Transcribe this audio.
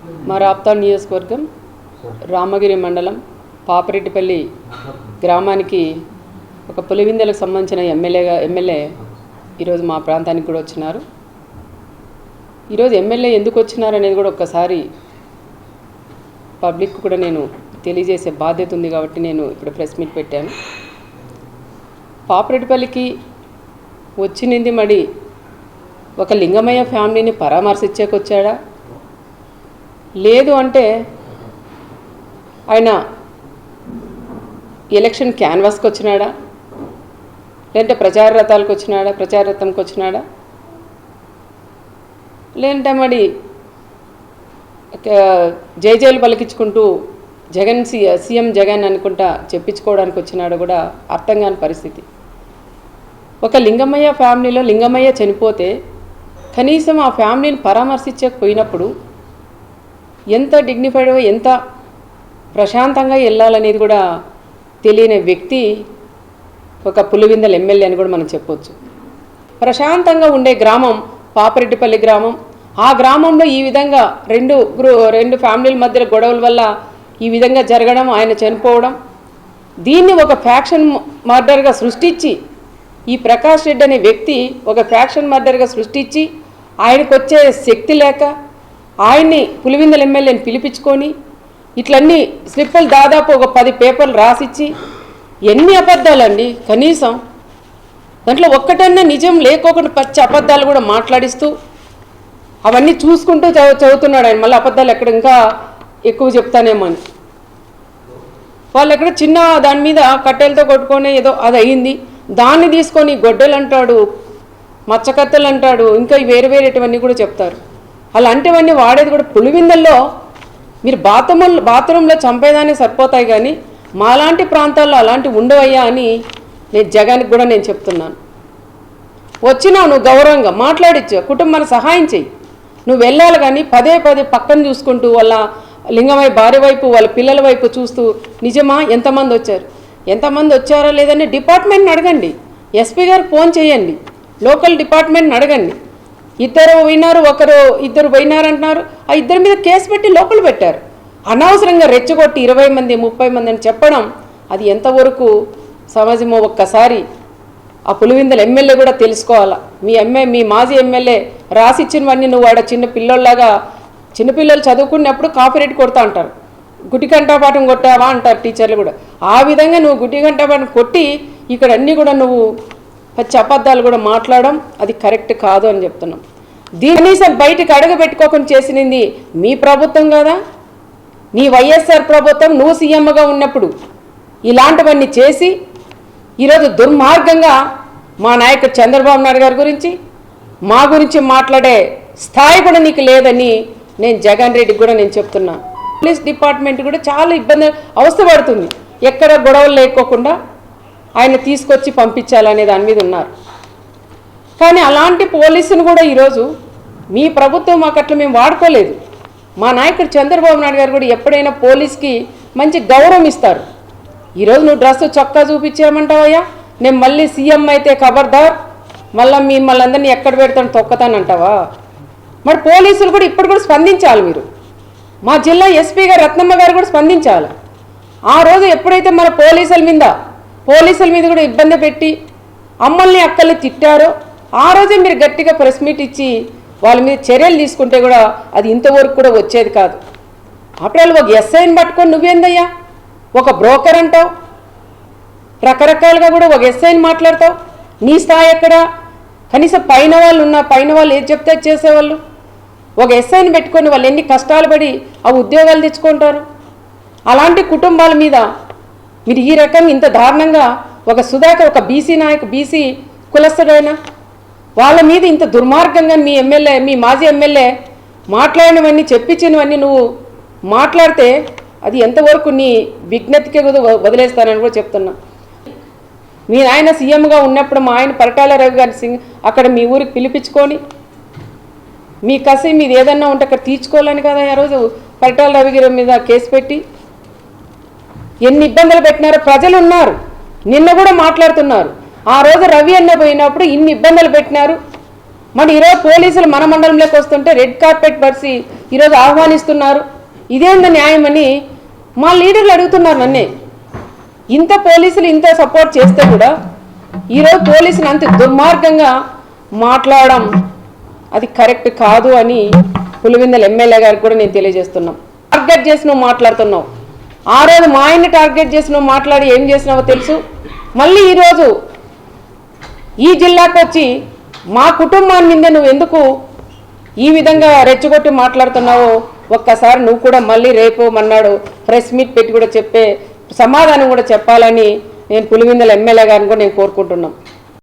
మా రాప్తాడ్ నియోజకవర్గం రామగిరి మండలం పాపరెడ్డిపల్లి గ్రామానికి ఒక పులివెందులకు సంబంధించిన ఎమ్మెల్యే ఈరోజు మా ప్రాంతానికి కూడా వచ్చినారు. ఈరోజు ఎమ్మెల్యే ఎందుకు వచ్చినారు అనేది కూడా ఒక్కసారి పబ్లిక్ కూడా నేను తెలియజేసే బాధ్యత ఉంది కాబట్టి నేను ఇప్పుడు ప్రెస్ మీట్ పెట్టాను. పాపరెడ్డిపల్లికి వచ్చింది మరి ఒక లింగమయ్య ఫ్యామిలీని పరామర్శించేకొచ్చాడా, లేదు అంటే ఆయన ఎలక్షన్ క్యాన్వాస్కి వచ్చినాడా, లేదంటే ప్రచార రథంకి వచ్చినాడా, లేదంటే మరి జైలు పలికించుకుంటూ సీఎం జగన్ అనుకుంటా చెప్పించుకోవడానికి వచ్చినాడు కూడా అర్థం కాని పరిస్థితి. ఒక లింగమయ్య ఫ్యామిలీలో లింగమయ్య చనిపోతే కనీసం ఆ ఫ్యామిలీని పరామర్శించకపోయినప్పుడు ఎంత డిగ్నిఫైడ్గా ఎంత ప్రశాంతంగా వెళ్ళాలనేది కూడా తెలియని వ్యక్తి ఒక పులివెందుల ఎమ్మెల్యే అని కూడా మనం చెప్పొచ్చు. ప్రశాంతంగా ఉండే గ్రామం పాపరెడ్డిపల్లి గ్రామం. ఆ గ్రామంలో ఈ విధంగా రెండు ఫ్యామిలీల మధ్య గొడవల వల్ల ఈ విధంగా జరగడం, ఆయన చనిపోవడం, దీన్ని ఒక ఫ్యాక్షన్ మర్డర్గా సృష్టించి, ఈ ప్రకాష్ రెడ్డి అనే వ్యక్తి ఒక ఫ్యాక్షన్ మర్డర్గా సృష్టించి ఆయనకు వచ్చే శక్తి లేక ఆయన్ని పులివెందుల ఎమ్మెల్యేని పిలిపించుకొని ఇట్లన్నీ స్లిప్పులు దాదాపు ఒక 10 పేపర్లు రాసిచ్చి, ఎన్ని అబద్ధాలండి, కనీసం దాంట్లో ఒక్కటన్నా నిజం లేకోకుండా పచ్చి అబద్ధాలు కూడా మాట్లాడిస్తూ అవన్నీ చూసుకుంటూ చదువుతున్నాడు ఆయన. మళ్ళీ అబద్ధాలు ఎక్కడ ఇంకా ఎక్కువ చెప్తానేమో అని వాళ్ళు ఎక్కడ చిన్న దాని మీద కట్టెలతో కొట్టుకొని ఏదో అది అయింది, దాన్ని తీసుకొని గొడ్డలు అంటాడు, మచ్చకత్తెలు అంటాడు, ఇంకా వేరేటివన్నీ కూడా చెప్తారు. అలాంటివన్నీ వాడేది కూడా పులివెందుల్లో. మీరు బాత్రూంలో చంపేదాన్ని సరిపోతాయి, కానీ మాలాంటి ప్రాంతాల్లో అలాంటివి ఉండవయ్యా అని నేను జగన్కి కూడా నేను చెప్తున్నాను. వచ్చినావు నువ్వు గౌరవంగా మాట్లాడించు, కుటుంబాన్ని సహాయం చెయ్యి, నువ్వు వెళ్ళాలి. కానీ పదే పక్కన చూసుకుంటూ వాళ్ళ లింగమయ్య భార్య వైపు వాళ్ళ పిల్లల వైపు చూస్తూ నిజమా ఎంతమంది వచ్చారో లేదని డిపార్ట్మెంట్ని అడగండి, ఎస్పీ గారికి ఫోన్ చేయండి, లోకల్ డిపార్ట్మెంట్ని అడగండి. ఇద్దరు పోయినారంటున్నారు, ఆ ఇద్దరి మీద కేసు పెట్టి లోపల పెట్టారు. అనవసరంగా రెచ్చగొట్టి 20 మంది 30 మంది అని చెప్పడం అది ఎంతవరకు సమాజమో ఒక్కసారి ఆ పులివెందుల ఎమ్మెల్యే కూడా తెలుసుకోవాలా. మీ మాజీ ఎమ్మెల్యే రాసిచ్చినవన్నీ నువ్వు వాడ చిన్నపిల్లలు చదువుకున్నప్పుడు కాపీరైట్ కొడతా అంటారు, గుడ్డి కంఠపాఠం కొట్టావా అంటారు టీచర్లు కూడా. ఆ విధంగా నువ్వు గుడ్డి కంఠపాఠం కొట్టి ఇక్కడ అన్నీ కూడా నువ్వు పచ్చి అబద్ధాలు కూడా మాట్లాడడం అది కరెక్ట్ కాదు అని చెప్తున్నాం. కనీసం బయటికి అడగబెట్టుకోకుండా చేసినది మీ ప్రభుత్వం కదా, నీ వైఎస్ఆర్ ప్రభుత్వం. నువ్వు సీఎంగా ఉన్నప్పుడు ఇలాంటివన్నీ చేసి ఈరోజు దుర్మార్గంగా మా నాయకుడు చంద్రబాబు నాయుడు గారి గురించి మా గురించి మాట్లాడే స్థాయి కూడా నీకు లేదని నేను జగన్ రెడ్డికి కూడా నేను చెప్తున్నా. పోలీస్ డిపార్ట్మెంట్ కూడా చాలా ఇబ్బంది అవస్థపడుతుంది. ఎక్కడ గొడవలు లేకోకుండా ఆయన తీసుకొచ్చి పంపించాలనే దాని మీద ఉన్నారు. కానీ అలాంటి పోలీసును కూడా ఈరోజు మీ ప్రభుత్వం మాకు అట్లా మేము వాడుకోలేదు. మా నాయకుడు చంద్రబాబు నాయుడు గారు కూడా ఎప్పుడైనా పోలీస్కి మంచి గౌరవం ఇస్తారు. ఈరోజు నువ్వు డ్రెస్ చొక్కా చూపించామంటావయ్యా, నేను మళ్ళీ సీఎం అయితే ఖబర్దార్, మళ్ళీ మిమ్మల్ని అందరినీ ఎక్కడ పెడతాను తొక్కతానంటావా? మరి పోలీసులు కూడా ఇప్పుడు కూడా స్పందించాలి. మీరు మా జిల్లా ఎస్పీ గారు రత్నమ్మ గారు కూడా స్పందించాలి. ఆ రోజు ఎప్పుడైతే మన పోలీసుల మీద కూడా ఇబ్బంది పెట్టి అమ్మల్ని అక్కల్ని తిట్టారో ఆ రోజే మీరు గట్టిగా ప్రెస్ మీట్ ఇచ్చి వాళ్ళ మీద చర్యలు తీసుకుంటే కూడా అది ఇంతవరకు కూడా వచ్చేది కాదు. అప్పుడు ఒక ఎస్ఐని పట్టుకొని నువ్వేందయ్యా ఒక బ్రోకర్ అంటావు, రకరకాలుగా కూడా ఒక ఎస్ఐని మాట్లాడతావు. నీ స్థాయి ఎక్కడ? కనీసం పైన వాళ్ళు ఏది చెప్తే చేసేవాళ్ళు. ఒక ఎస్ఐని పెట్టుకొని వాళ్ళు ఎన్ని కష్టాలు పడి ఆ ఉద్యోగాలు తెచ్చుకుంటారు. అలాంటి కుటుంబాల మీద మీరు ఈ రకంగా ఇంత దారుణంగా ఒక సుధాకర్ ఒక బీసీ కులస్తుడైన వాళ్ళ మీద ఇంత దుర్మార్గంగా మీ మాజీ ఎమ్మెల్యే మాట్లాడినవన్నీ చెప్పించినవన్నీ నువ్వు మాట్లాడితే అది ఎంతవరకు నీ విజ్ఞతకే వదిలేస్తానని కూడా చెప్తున్నా. మీ ఆయన సీఎంగా ఉన్నప్పుడు మా ఆయన పరిటాల రవి గారి అక్కడ మీ ఊరికి పిలిపించుకొని మీ కసి మీది ఏదన్నా ఉంటే అక్కడ తీర్చుకోవాలని కదా ఆ రోజు పరిటాల రవి గారి మీద కేసు పెట్టి ఎన్ని ఇబ్బందులు పెట్టినారో ప్రజలు ఉన్నారు. నిన్న కూడా మాట్లాడుతున్నారు. ఆ రోజు రవి అన్న పోయినప్పుడు ఇన్ని ఇబ్బందులు పెట్టినారు. మరి ఈరోజు పోలీసులు మన మండలంలోకి వస్తుంటే రెడ్ కార్పెట్ పరిచి ఈరోజు ఆహ్వానిస్తున్నారు. ఇదేంద న్యాయమని మా లీడర్లు అడుగుతున్నారు నన్నే. ఇంత పోలీసులు ఇంత సపోర్ట్ చేస్తే కూడా ఈరోజు పోలీసులు అంత దుర్మార్గంగా మాట్లాడడం అది కరెక్ట్ కాదు అని పులివెందుల ఎమ్మెల్యే గారికి కూడా నేను తెలియజేస్తున్నాం. టార్గెట్ చేసి నువ్వు మాట్లాడుతున్నావు. ఆ రోజు మా ఆయన్ని టార్గెట్ చేసి నువ్వు మాట్లాడి ఏం చేసినావో తెలుసు. మళ్ళీ ఈరోజు ఈ జిల్లాకు వచ్చి మా కుటుంబాన్ని మీద నువ్వు ఎందుకు ఈ విధంగా రెచ్చగొట్టి మాట్లాడుతున్నావో ఒక్కసారి నువ్వు కూడా మళ్ళీ రేపు మన్నాడు ప్రెస్ మీట్ పెట్టి కూడా చెప్పే సమాధానం కూడా చెప్పాలని నేను పులివెందుల ఎమ్మెల్యే గారిని కూడా నేను కోరుకుంటున్నాం.